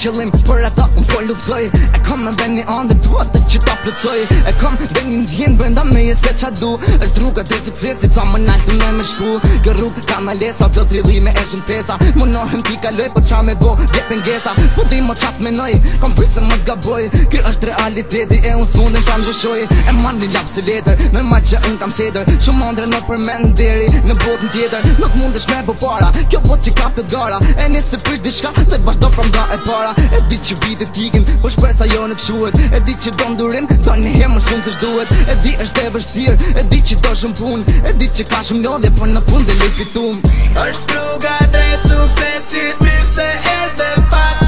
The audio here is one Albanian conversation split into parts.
qëllim, për ata unë po luftoj. E kom edhe një andër duat të që ta plëcoj. E kom dhe një ndjen brenda me se qa du. Është rruga dhe suksesit, sa më nalë të ne me shku. Kë rrug ka na lesa, plot rridhime e shumtesa. Munohem ti kaloj, po qa me bo, vje pengesa. S'po di mo qat menoj, kom prit se më zgaboj. Ky është realiteti e unë s'mundin qa ndryshoj. E man një lap si letër, normal që unë kam sedër. Shumë andre në përmen deri në botën tjetër. Nuk mundesh me bo para, kjo bot që ka pët gara. E nisë prish diçka dhe t'bashdo pra mda e para. E di që vitet tikin, po shpresa jo në t'shuhet. E di që do ndurim, do një hemë shumë të shduhet. E di është e vështirë, e di që do shumë pun. E di që ka shumë lodhje, po në fund e le fitum. Është rruga drejt suksesit, mirë se erdhe fat.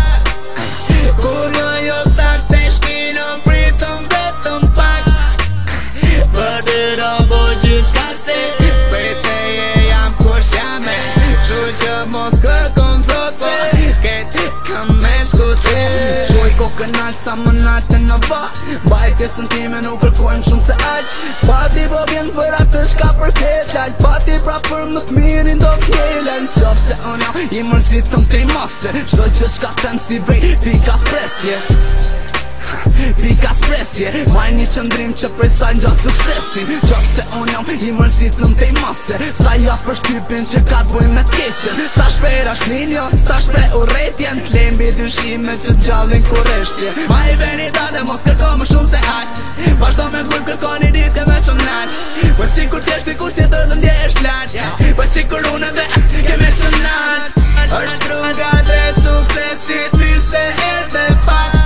Kur jo start të shpinë, pritëm vetëm pak. Për dyra bo gjithka se, për teje jam kur shjame. Që që mos kërkon zot se, këtë kam me shkute. Qoj kokën altë sa më natë në va. Baj pjesën time nuk kërkojmë shumë se aq. Fati po vjen për atë shka për ketal. Fati pra për më të mirin do t'kjelen. Qaf se unë i mërzitëm të i mase. Shdo që shka tem si vej, pika s'presje. Pika s'presje, maj një qëndrim që prej saj n'gjatë suksesin. Qaf se unë jam i mërzitëm të i mase. Sta ja për shtypin që ka t'bojmë me t'keqen. Sta shprej rashninjo, sta shprej uretjen. T'lembi dyshime që t'gjallin kureshtje. Ma i veni ta dhe mos kërko më shumë se aq. Vazhdo me kur kërko një dit e me qënat. Po si kur t'jesht i kusht tjetër dhe ndjesh lat. Po si kur unë dhe keme qënat. Është rruga drejt suksesit, mirë se erdhe fat.